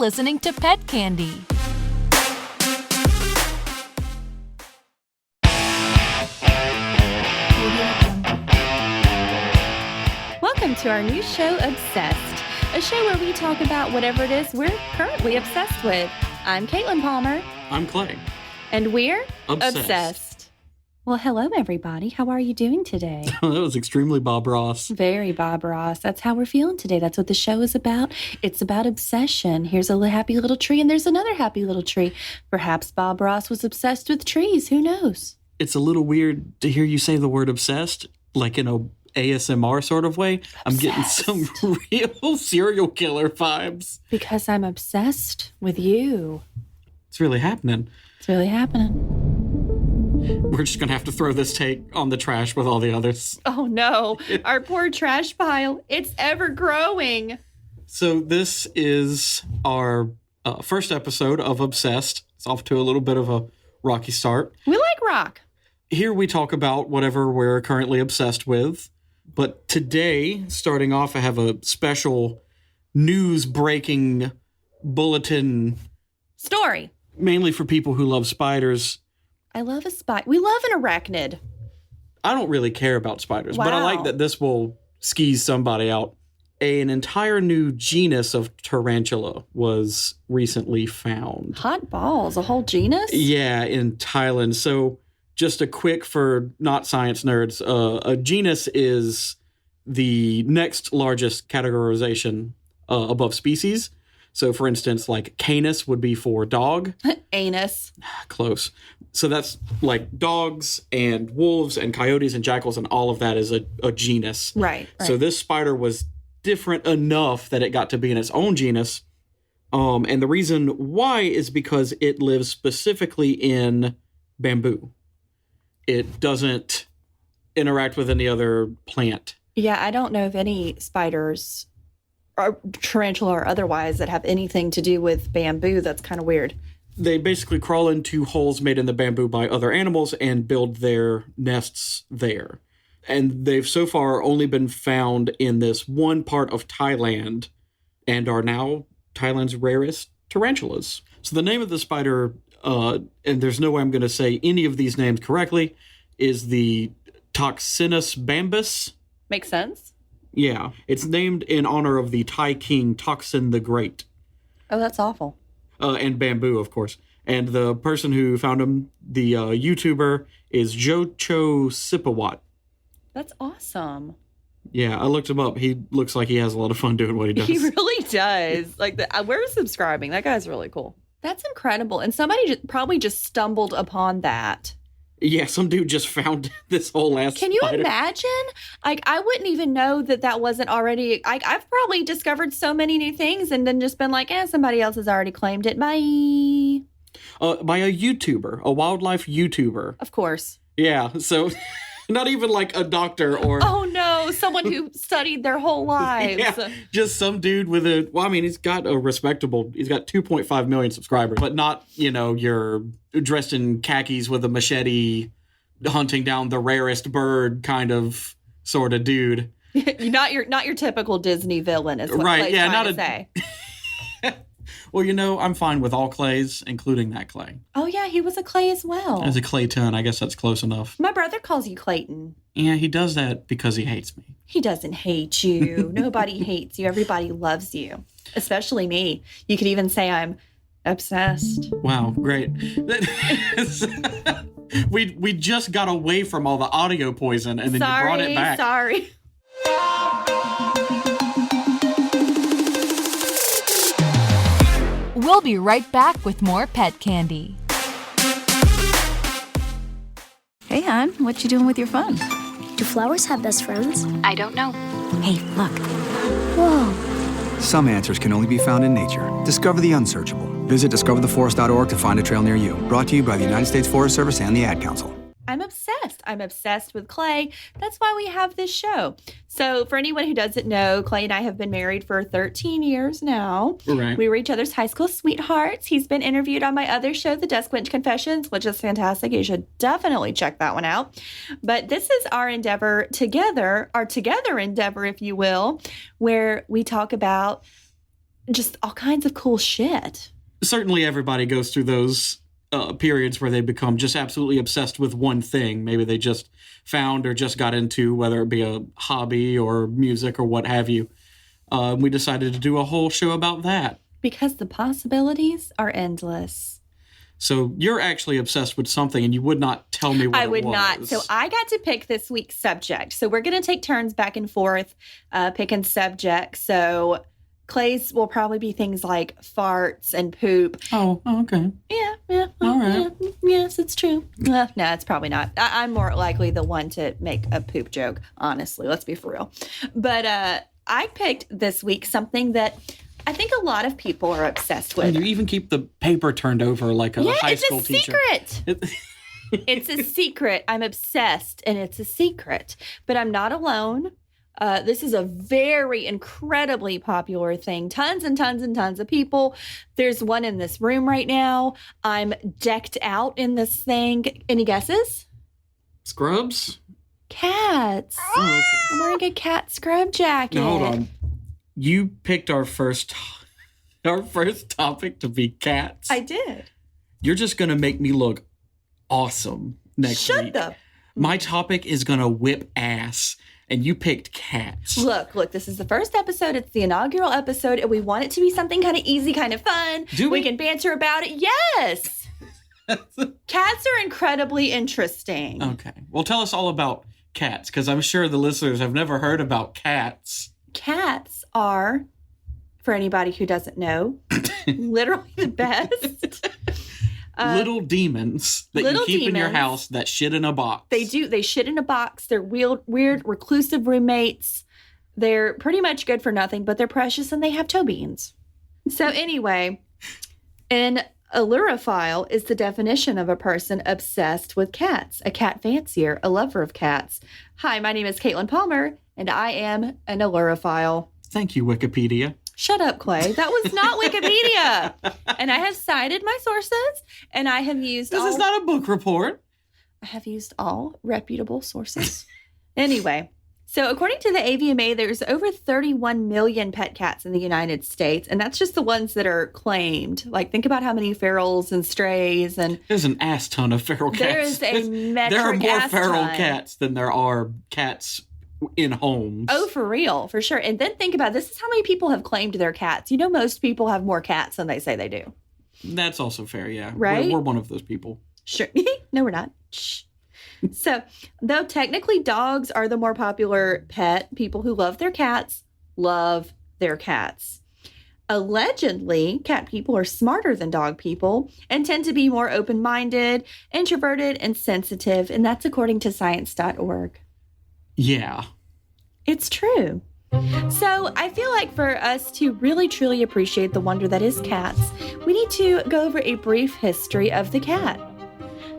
listening to Pet Candy. Welcome to our new show, Obsessed, a show where we talk about whatever it is we're currently obsessed with. I'm Caitlin Palmer. I'm Clay. And we're Obsessed. Well, hello, everybody. How are you doing today? That was extremely Bob Ross. Very Bob Ross. That's how we're feeling today. That's what the show is about. It's about obsession. Here's a happy little tree, and there's another happy little tree. Perhaps Bob Ross was obsessed with trees. Who knows? It's a little weird to hear you say the word obsessed, like in a ASMR sort of way. Obsessed. I'm getting some real serial killer vibes. Because I'm obsessed with you. It's really happening. It's really happening. We're just going to have to throw this take on the trash with all the others. Oh, no. Our poor trash pile. It's ever growing. So this is our first episode of Obsessed. It's off to a little bit of a rocky start. We like rock. Here we talk about whatever we're currently obsessed with. But today, starting off, I have a special news-breaking bulletin. Story. Mainly for people who love spiders. I love a spider. We love an arachnid. I don't really care about spiders, Wow. but I like that this will skeeze somebody out. An entire new genus of tarantula was recently found. Hot balls. A whole genus? Yeah, in Thailand. So just a quick for not science nerds, a genus is the next largest categorization above species. So for instance, like canis would be for dog. Anus. Close. So that's like dogs and wolves and coyotes and jackals and all of that is a genus. Right. So this spider was different enough that it got to be in its own genus. And the reason why is because it lives specifically in bamboo. It doesn't interact with any other plant. Yeah, I don't know of any spiders, or tarantula or otherwise, that have anything to do with bamboo. That's kind of weird. They basically crawl into holes made in the bamboo by other animals and build their nests there. And they've so far only been found in this one part of Thailand and are now Thailand's rarest tarantulas. So the name of the spider, and there's no way I'm going to say any of these names correctly, is the Toxinus bambus. Makes sense. Yeah. It's named in honor of the Thai king Toxin the Great. Oh, that's awful. And bamboo, of course. And the person who found him, the YouTuber, is Jocho Sipawat. That's awesome. Yeah, I looked him up. He looks like he has a lot of fun doing what he does. He really does. Like, we're subscribing. That guy's really cool. That's incredible. And somebody probably just stumbled upon that. Yeah, some dude just found this whole ass Can you spider. imagine? Like, I wouldn't even know that wasn't already. I've probably discovered so many new things and then just been like, somebody else has already claimed it. Bye. By a YouTuber, a wildlife YouTuber. Of course. Yeah, so not even like a doctor or... Oh, no. Someone who studied their whole lives. Yeah, just some dude with he's got a respectable, he's got 2.5 million subscribers, but not, you're dressed in khakis with a machete hunting down the rarest bird kind of sort of dude. not your typical Disney villain is what right, Clay's yeah, trying not to say. Well, I'm fine with all clays, including that clay. Oh, yeah, he was a Clay as well. As a Clayton, I guess that's close enough. My brother calls you Clayton. Yeah, he does that because he hates me. He doesn't hate you. Nobody hates you. Everybody loves you, especially me. You could even say I'm obsessed. Wow, great. we just got away from all the audio poison, and then you brought it back. Sorry. We'll be right back with more Pet Candy. Hey, hon, what you doing with your phone? Do flowers have best friends? I don't know. Hey, look. Whoa. Some answers can only be found in nature. Discover the unsearchable. Visit discovertheforest.org to find a trail near you. Brought to you by the United States Forest Service and the Ad Council. I'm obsessed. I'm obsessed with Clay. That's why we have this show. So for anyone who doesn't know, Clay and I have been married for 13 years now. Right. We were each other's high school sweethearts. He's been interviewed on my other show, The Desk Bench Confessions, which is fantastic. You should definitely check that one out. But this is our endeavor together, our together endeavor, if you will, where we talk about just all kinds of cool shit. Certainly everybody goes through those periods where they become just absolutely obsessed with one thing. Maybe they just found or just got into, whether it be a hobby or music or what have you. We decided to do a whole show about that. Because the possibilities are endless. So you're actually obsessed with something and you would not tell me what it was. I would not. So I got to pick this week's subject. So we're going to take turns back and forth picking subjects. So Clay's will probably be things like farts and poop. Oh, okay. Yeah. All right. Yeah, yes, it's true. No, it's probably not. I'm more likely the one to make a poop joke, honestly. Let's be for real. But I picked this week something that I think a lot of people are obsessed with. And you even keep the paper turned over like a high school teacher. It's a secret. It's a secret. I'm obsessed, and it's a secret. But I'm not alone. This is a very incredibly popular thing. Tons and tons and tons of people. There's one in this room right now. I'm decked out in this thing. Any guesses? Scrubs? Cats. Oh, okay. I'm wearing a cat scrub jacket. Now, hold on. You picked our first topic to be cats. I did. You're just going to make me look awesome next week. Shut up. My topic is going to whip ass, and you picked cats. Look, this is the first episode. It's the inaugural episode, and we want it to be something kind of easy, kind of fun. Do we? We can banter about it. Yes. Cats are incredibly interesting. Okay. Well, tell us all about cats, because I'm sure the listeners have never heard about cats. Cats are, for anybody who doesn't know, literally the best. Little demons that you keep in your house that shit in a box. They do. They shit in a box. They're weird, reclusive roommates. They're pretty much good for nothing, but they're precious and they have toe beans. So anyway, an allurophile is the definition of a person obsessed with cats, a cat fancier, a lover of cats. Hi, my name is Caitlin Palmer, and I am an allurophile. Thank you, Wikipedia. Shut up, Clay. That was not Wikipedia. And I have cited my sources, and I have used This is not a book report. I have used all reputable sources. Anyway, so according to the AVMA, there's over 31 million pet cats in the United States, and that's just the ones that are claimed. Like, think about how many ferals and strays and... There's an ass ton of feral cats. There is a metric There are more ass feral ton. cats than there are cats in homes. Oh, for real, for sure. And then think about this is how many people have claimed their cats. You know, most people have more cats than they say they do. That's also fair, yeah. Right? We're one of those people. Sure. No, we're not. Shh. So, though technically dogs are the more popular pet, people who love their cats love their cats. Allegedly, cat people are smarter than dog people and tend to be more open-minded, introverted, and sensitive. And that's according to science.org. Yeah. It's true. So I feel like for us to really, truly appreciate the wonder that is cats, we need to go over a brief history of the cat.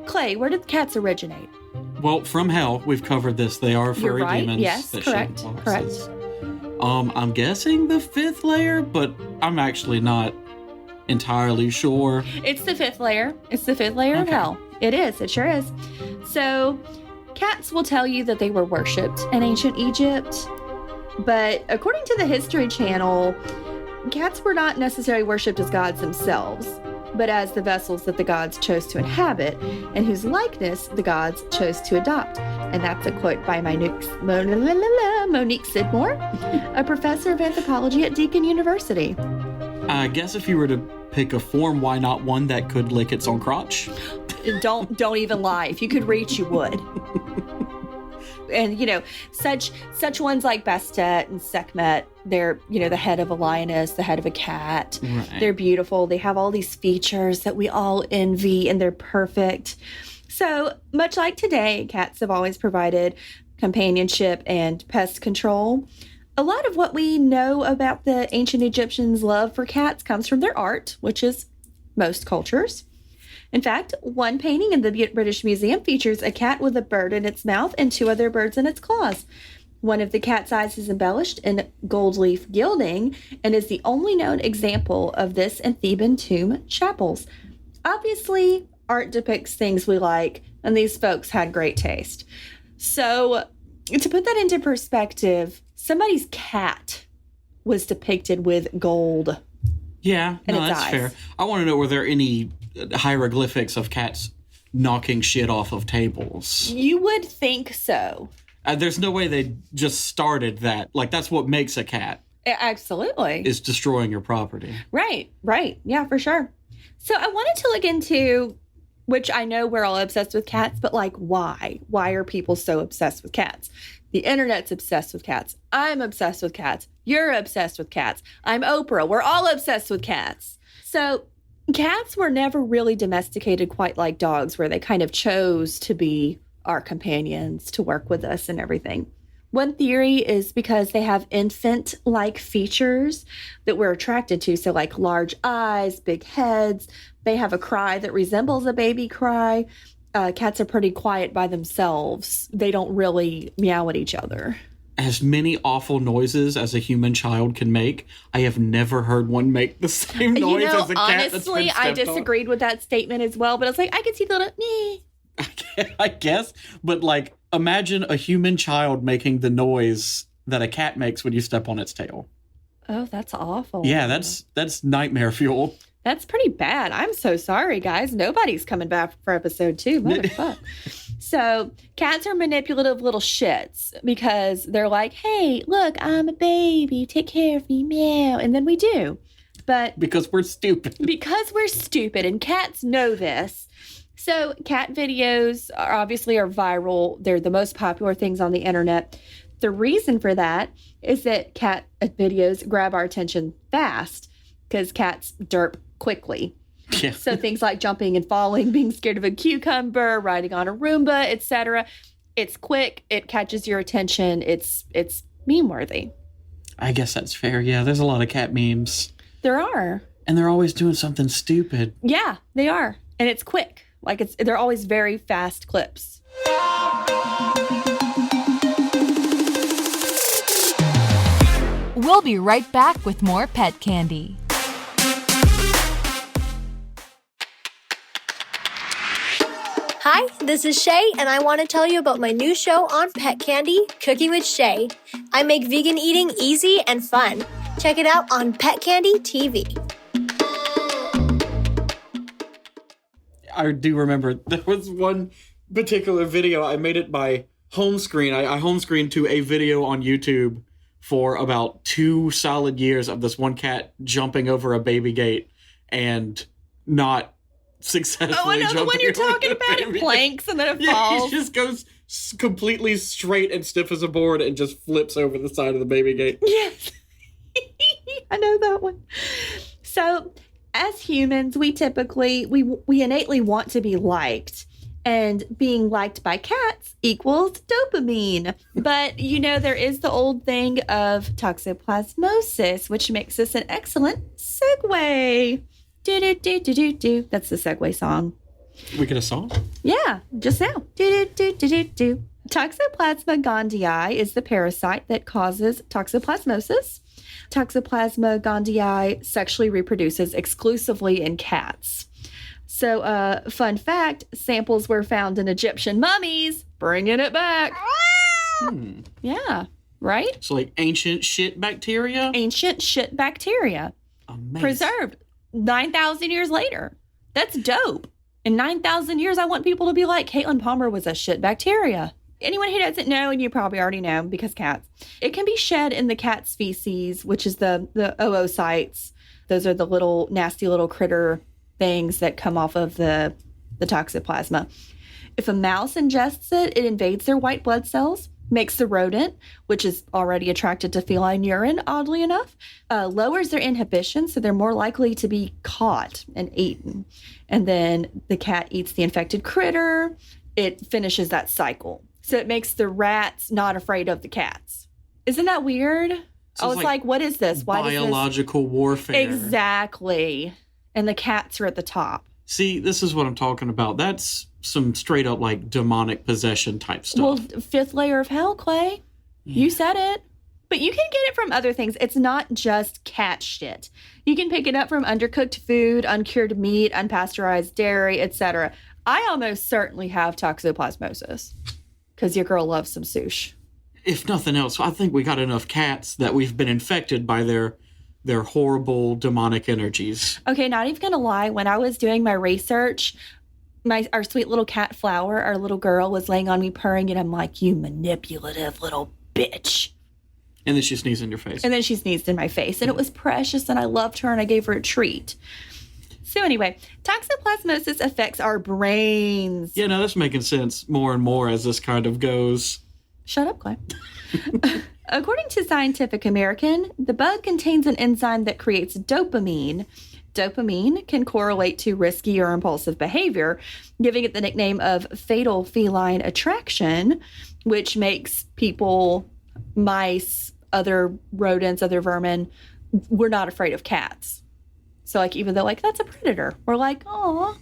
Clay, where did cats originate? Well, from hell, we've covered this. They are furry You're right. demons. Yes, that correct. shit in Correct. boxes. I'm guessing the fifth layer, but I'm actually not entirely sure. It's the fifth layer. It's the fifth layer of Okay. hell. It is. It sure is. So cats will tell you that they were worshipped in ancient Egypt. But according to the History Channel, cats were not necessarily worshipped as gods themselves, but as the vessels that the gods chose to inhabit and whose likeness the gods chose to adopt. And that's a quote by Monique Sidmore, a professor of anthropology at Deakin University. I guess if you were to pick a form, why not one that could lick its own crotch? Don't even lie. If you could reach, you would. And, you know, such ones like Bastet and Sekhmet, they're, you know, the head of a lioness, the head of a cat. Right. They're beautiful. They have all these features that we all envy, and they're perfect. So much like today, cats have always provided companionship and pest control. A lot of what we know about the ancient Egyptians' love for cats comes from their art, which is most cultures. In fact, one painting in the British Museum features a cat with a bird in its mouth and two other birds in its claws. One of the cat's eyes is embellished in gold leaf gilding and is the only known example of this in Theban tomb chapels. Obviously, art depicts things we like, and these folks had great taste. So, to put that into perspective, somebody's cat was depicted with gold Yeah, in no, its that's eyes. fair. I want to know, were there any hieroglyphics of cats knocking shit off of tables? You would think so. There's no way they just started that. Like, that's what makes a cat, Absolutely. is destroying your property. Right. Yeah, for sure. So I wanted to look into, which I know we're all obsessed with cats, but like, why? Why are people so obsessed with cats? The internet's obsessed with cats. I'm obsessed with cats. You're obsessed with cats. I'm Oprah. We're all obsessed with cats. So cats were never really domesticated quite like dogs, where they kind of chose to be our companions, to work with us and everything. One theory is because they have infant-like features that we're attracted to. So like large eyes, big heads. They have a cry that resembles a baby cry. Cats are pretty quiet by themselves. They don't really meow at each other. As many awful noises as a human child can make, I have never heard one make the same noise as a cat honestly, that's been stepped I disagreed with that statement as well. But I was like, I could see the little meh. I guess, but like, imagine a human child making the noise that a cat makes when you step on its tail. Oh, that's awful. Yeah, that's nightmare fuel. That's pretty bad. I'm so sorry, guys. Nobody's coming back for episode 2. Motherfuck. So cats are manipulative little shits because they're like, hey, look, I'm a baby. Take care of me, meow. And then we do. But Because we're stupid. because we're stupid, and cats know this. So cat videos are viral. They're the most popular things on the internet. The reason for that is that cat videos grab our attention fast because cats derp quickly. Yeah. So things like jumping and falling, being scared of a cucumber, riding on a Roomba, etc. It's quick. It catches your attention. It's meme worthy. I guess that's fair. Yeah, there's a lot of cat memes. There are. And they're always doing something stupid. Yeah, they are. And it's quick. Like they're always very fast clips. We'll be right back with more pet candy. Hi, this is Shay, and I want to tell you about my new show on Pet Candy, Cooking with Shay. I make vegan eating easy and fun. Check it out on Pet Candy TV. I do remember there was one particular video. I made it by home screen. I home screened to a video on YouTube for about 2 solid years of this one cat jumping over a baby gate and not successfully Oh, I know the one you're talking about. It planks and then it falls. He just goes completely straight and stiff as a board and just flips over the side of the baby gate. Yes. I know that one. So, as humans, we typically, we innately want to be liked. And being liked by cats equals dopamine. But, there is the old thing of toxoplasmosis, which makes this an excellent segue. Do-do-do-do-do-do. That's the segue song. We get a song? Yeah, just now. Do-do-do-do-do-do. Toxoplasma gondii is the parasite that causes toxoplasmosis. Toxoplasma gondii sexually reproduces exclusively in cats. So, fun fact, samples were found in Egyptian mummies, bringing it back. Yeah, right? So like ancient shit bacteria? Ancient shit bacteria. Amazing. Preserved 9,000 years later. That's dope. In 9,000 years, I want people to be like, Caitlin Palmer was a shit bacteria. Anyone who doesn't know, and you probably already know because cats, it can be shed in the cat's feces, which is the oocytes. Those are the little nasty little critter things that come off of the toxoplasma. If a mouse ingests it, it invades their white blood cells, makes the rodent, which is already attracted to feline urine, oddly enough, lowers their inhibition, so they're more likely to be caught and eaten. And then the cat eats the infected critter. It finishes that cycle. So it makes the rats not afraid of the cats. Isn't that weird? So I was like, what is this? Why does this? Biological warfare. Exactly. And the cats are at the top. See, this is what I'm talking about. That's some straight up like demonic possession type stuff. Well, fifth layer of hell, Clay. Yeah. You said it. But you can get it from other things. It's not just cat shit. You can pick it up from undercooked food, uncured meat, unpasteurized dairy, etc. I almost certainly have toxoplasmosis because your girl loves some sushi. If nothing else, I think we got enough cats that we've been infected by their They're horrible demonic energies. Okay, not even gonna lie. When I was doing my research, our sweet little cat Flower, our little girl, was laying on me purring, and I'm like, "You manipulative little bitch." And then she sneezed in your face. And then she sneezed in my face, and it was precious, and I loved her, and I gave her a treat. So anyway, toxoplasmosis affects our brains. Yeah, no, that's making sense more and more as this kind of goes. Shut up, Clay. According to Scientific American, the bug contains an enzyme that creates dopamine. Dopamine can correlate to risky or impulsive behavior, giving it the nickname of fatal feline attraction, which makes people, mice, other rodents, other vermin, we're not afraid of cats. So, like, even though, like, that's a predator, we're like, oh.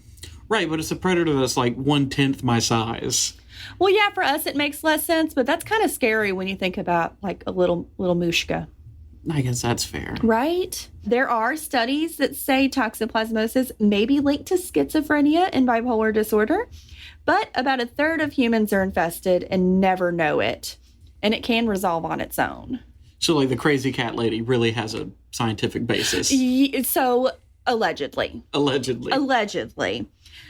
Right, but it's a predator that's like 1/10 my size. Well, yeah, for us it makes less sense, but that's kind of scary when you think about, like, a little mushka. I guess that's fair. Right? There are studies that say toxoplasmosis may be linked to schizophrenia and bipolar disorder, but about a third of humans are infested and never know it, and it can resolve on its own. So, like, the crazy cat lady really has a scientific basis. So, allegedly. Allegedly.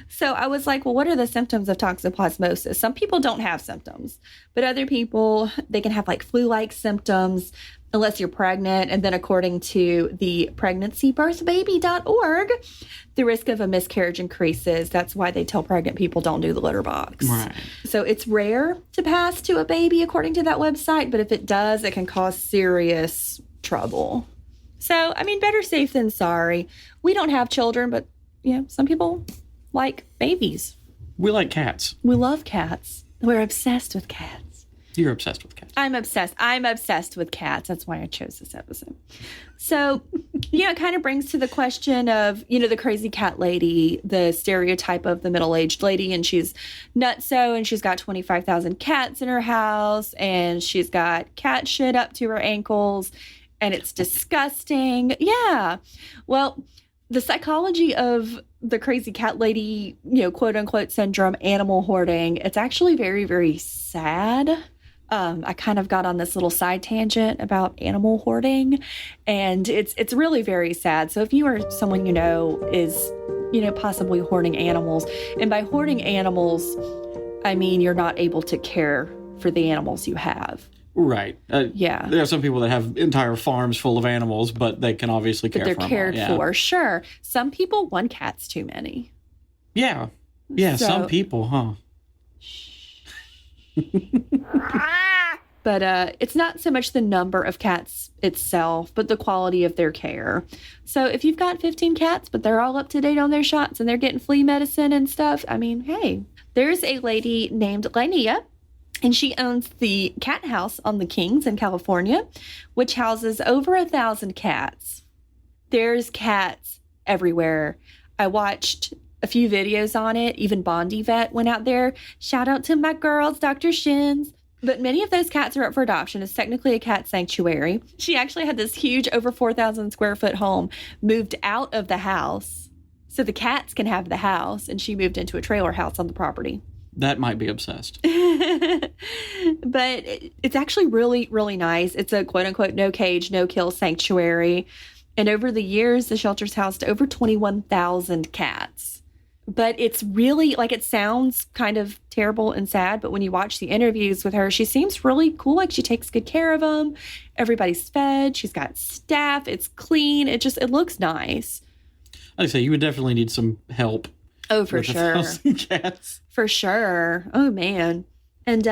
So I was like, well, what are the symptoms of toxoplasmosis? Some people don't have symptoms, but other people, they can have like flu-like symptoms unless you're pregnant. And then according to the pregnancy-birth-baby.org, the risk of a miscarriage increases. That's why they tell pregnant people don't do the litter box. Right. So it's rare to pass to a baby according to that website, but if it does, it can cause serious trouble. So, I mean, better safe than sorry. We don't have children, but, you know, some people like babies. We like cats. We love cats. We're obsessed with cats. You're obsessed with cats. I'm obsessed with cats. That's why I chose this episode. So, you know, it kind of brings to the question of, you know, the crazy cat lady, the stereotype of the middle-aged lady, and she's nutso, and she's got 25,000 cats in her house, and she's got cat shit up to her ankles, and it's disgusting. Yeah. Well, the psychology of the crazy cat lady, you know, quote unquote syndrome, animal hoarding, it's actually very, very sad. I kind of got on this little side tangent about animal hoarding, and it's really very sad. So if you are someone you know is, you know, possibly hoarding animals, and by hoarding animals, I mean you're not able to care for the animals you have. Right. Yeah. There are some people that have entire farms full of animals, but they can obviously care for them. But they're cared for, sure. Some people, one cat's too many. Yeah. Yeah, So- some people, huh? But it's not so much the number of cats itself, but the quality of their care. So if you've got 15 cats, but they're all up to date on their shots and they're getting flea medicine and stuff, I mean, hey, there's a lady named Linnea, and she owns the cat house on the Kings in California, which houses over 1,000 cats. There's cats everywhere. I watched a few videos on it. Even Bondi Vet went out there. Shout out to my girls, Dr. Shins. But many of those cats are up for adoption. It's technically a cat sanctuary. She actually had this huge, over 4,000 square foot home moved out of the house so the cats can have the house, and she moved into a trailer house on the property. That might be obsessed. But it's actually really, really nice. It's a quote-unquote no-cage, no-kill sanctuary. And over the years, the shelter's housed over 21,000 cats. But it's really, like, it sounds kind of terrible and sad, but when you watch the interviews with her, she seems really cool. Like, she takes good care of them. Everybody's fed. She's got staff. It's clean. It looks nice. Like I say, you would definitely need some help. Oh, for sure. 1,000 cats. For sure. Oh, man. And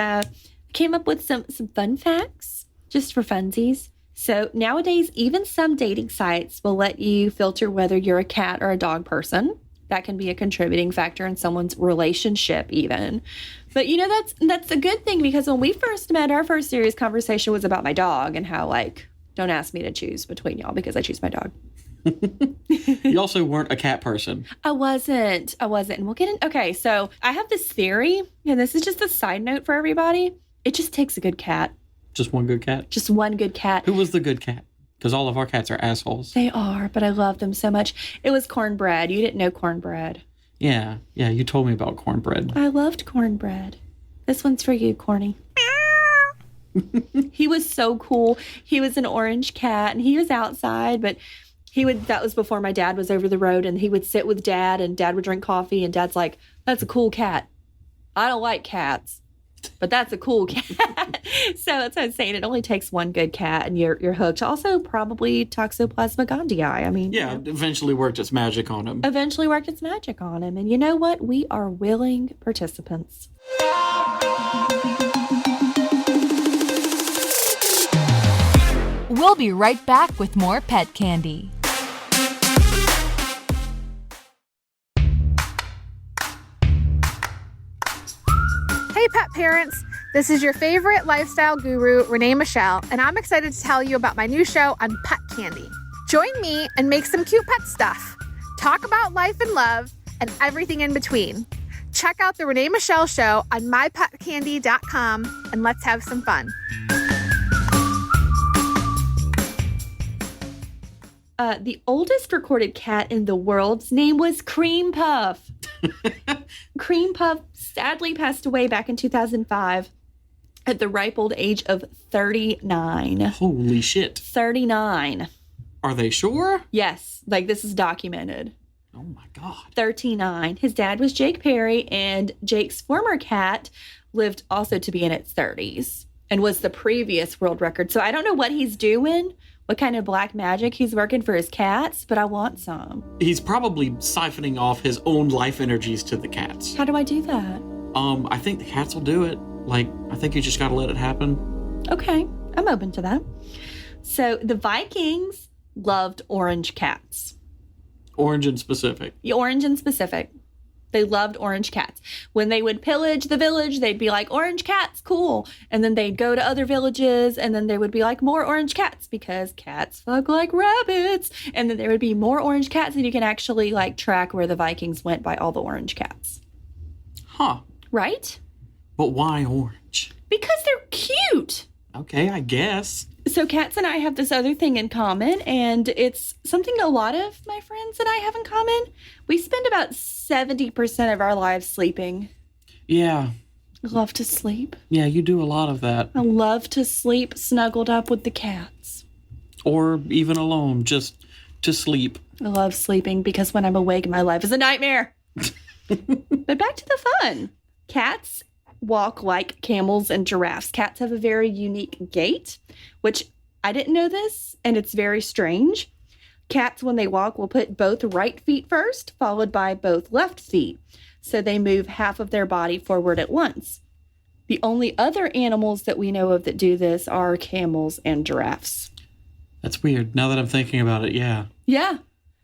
came up with some fun facts just for funsies. So nowadays, even some dating sites will let you filter whether you're a cat or a dog person. That can be a contributing factor in someone's relationship even. But, you know, that's a good thing, because when we first met, our first serious conversation was about my dog and how, like, don't ask me to choose between y'all because I choose my dog. You also weren't a cat person. I wasn't. And we'll get in. Okay, so I have this theory, and this is just a side note for everybody. It just takes a good cat. Just one good cat? Just one good cat. Who was the good cat? Because all of our cats are assholes. They are, but I love them so much. It was Cornbread. You didn't know Cornbread. Yeah, you told me about cornbread. I loved Cornbread. This one's for you, Corny. He was so cool. He was an orange cat, and he was outside, but that was before my dad was over the road, and he would sit with Dad, and Dad would drink coffee, and Dad's like, that's a cool cat. I don't like cats, but that's a cool cat. So that's what I'm saying. It only takes one good cat, and you're hooked. Also, probably toxoplasmosis. I mean, yeah, eventually worked its magic on him. And you know what? We are willing participants. We'll be right back with more pet candy. Hey pet parents, this is your favorite lifestyle guru, Renee Machel, and I'm excited to tell you about my new show on Pet Candy. Join me and make some cute pet stuff. Talk about life and love and everything in between. Check out the Renee Machel Show on mypetcandy.com and let's have some fun. The oldest recorded cat in the world's name was Cream Puff. Cream Puff sadly passed away back in 2005 at the ripe old age of 39. Holy shit. 39. Are they sure? Yes, like this is documented. Oh my God. 39. His dad was Jake Perry, and Jake's former cat lived also to be in its 30s and was the previous world record. So I don't know what he's doing, what kind of black magic he's working for his cats, but I want some. He's probably siphoning off his own life energies to the cats. How do I do that? I think the cats will do it. Like, I think you just got to let it happen. Okay, I'm open to that. So the Vikings loved orange cats. Orange in specific. Orange in specific. They loved orange cats. When they would pillage the village, they'd be like, orange cats, cool. And then they'd go to other villages, and then there would be like more orange cats because cats fuck like rabbits. And then there would be more orange cats, and you can actually like track where the Vikings went by all the orange cats. Huh. Right? But why orange? Because they're cute. Okay, I guess. So cats and I have this other thing in common, and it's something a lot of my friends and I have in common. We spend about 70% of our lives sleeping. Yeah. I love to sleep. Yeah, you do a lot of that. I love to sleep snuggled up with the cats. Or even alone, just to sleep. I love sleeping because when I'm awake, my life is a nightmare. But back to the fun. Cats walk like camels and giraffes. Cats have a very unique gait, which I didn't know this, and it's very strange. Cats, when they walk, will put both right feet first, followed by both left feet. So they move half of their body forward at once. The only other animals that we know of that do this are camels and giraffes. That's weird. Now that I'm thinking about it, yeah. Yeah.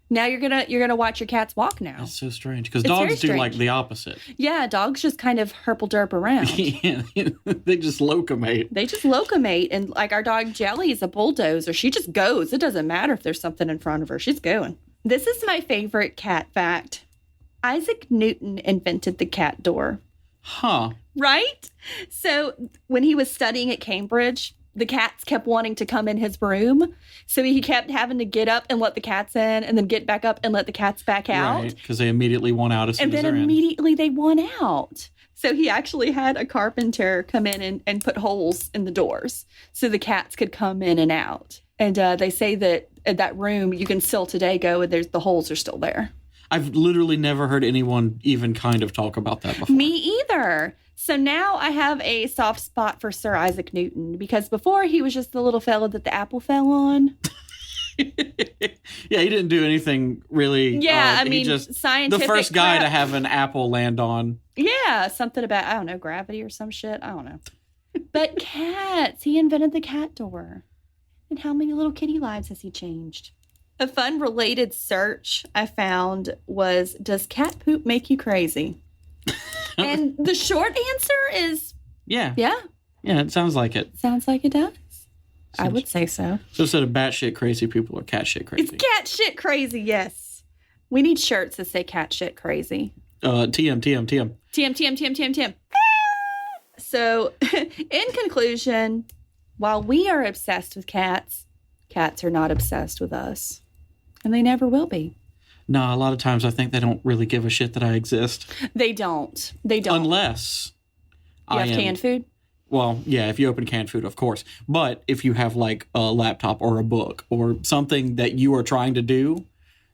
Now you're gonna watch your cats walk now. That's so strange. Because dogs do like the opposite. Yeah, dogs just kind of herple-derp around. Yeah, they just locomate. They just locomate. And like our dog Jelly is a bulldozer. She just goes. It doesn't matter if there's something in front of her. She's going. This is my favorite cat fact. Isaac Newton invented the cat door. Huh. Right? So when he was studying at Cambridge, the cats kept wanting to come in his room. So he kept having to get up and let the cats in and then get back up and let the cats back out. Right, because they immediately want out as soon and as then they're immediately they want out. So he actually had a carpenter come in and put holes in the doors so the cats could come in and out. And they say that at that room, you can still today go and the holes are still there. I've literally never heard anyone even kind of talk about that before. Me either. So now I have a soft spot for Sir Isaac Newton because before he was just the little fella that the apple fell on. Yeah, he didn't do anything really. Yeah, I he mean, just scientific the first guy crap. to have an apple land on. Yeah, something about, I don't know, gravity or some shit. I don't know. But cats, he invented the cat door. And how many little kitty lives has he changed? A fun related search I found was, does cat poop make you crazy? And the short answer is Yeah. yeah. Yeah, it sounds like it. Sounds like it does. I would say so. So instead of batshit crazy, people are cat shit crazy. It's cat shit crazy, yes. We need shirts that say cat shit crazy. TM. TM. So, in conclusion, while we are obsessed with cats, cats are not obsessed with us. And they never will be. No, a lot of times I think they don't really give a shit that I exist. They don't. They don't. Unless You have canned food? Well, yeah, if you open canned food, of course. But if you have like a laptop or a book or something that you are trying to do,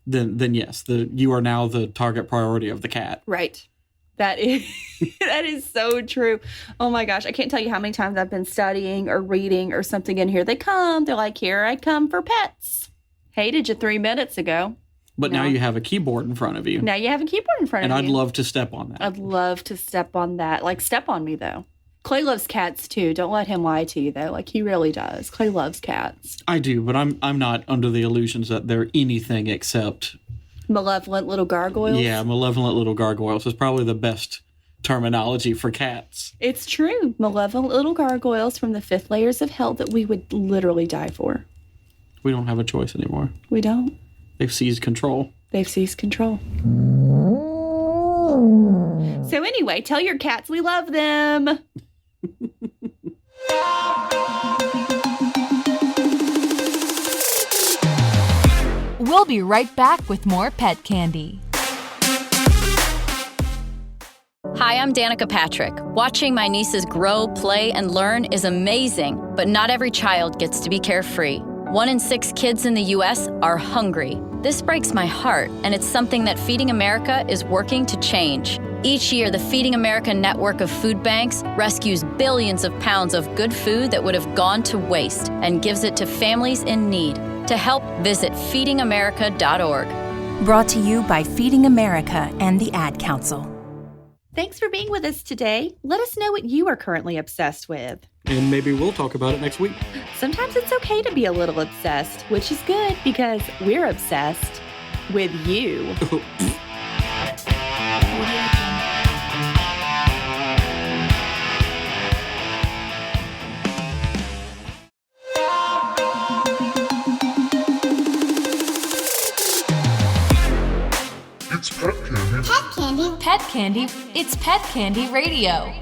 then yes, you are now the target priority of the cat. Right. That is so true. Oh my gosh. I can't tell you how many times I've been studying or reading or something in here. They're like, here I come for pets. Hated you 3 minutes ago. But now you have a keyboard in front of you. Now you have a keyboard in front of you. And I'd love to step on that. I'd love to step on that. Like, step on me, though. Clay loves cats, too. Don't let him lie to you, though. Like, he really does. Clay loves cats. I do, but I'm not under the illusions that they're anything except... Malevolent little gargoyles? Yeah, malevolent little gargoyles is probably the best terminology for cats. It's true. Malevolent little gargoyles from the 5th layers of hell that we would literally die for. We don't have a choice anymore. We don't. They've seized control. They've seized control. So anyway, tell your cats we love them. We'll be right back with more Pet Candy. Hi, I'm Danica Patrick. Watching my nieces grow, play, and learn is amazing, but not every child gets to be carefree. 1 in 6 kids in the U.S. are hungry. This breaks my heart, and it's something that Feeding America is working to change. Each year, the Feeding America network of food banks rescues billions of pounds of good food that would have gone to waste and gives it to families in need. To help, visit feedingamerica.org. Brought to you by Feeding America and the Ad Council. Thanks for being with us today. Let us know what you are currently obsessed with. And maybe we'll talk about it next week. Sometimes it's okay to be a little obsessed, which is good because we're obsessed with you. It's Pet Candy. Pet Candy. It's Pet Candy Radio.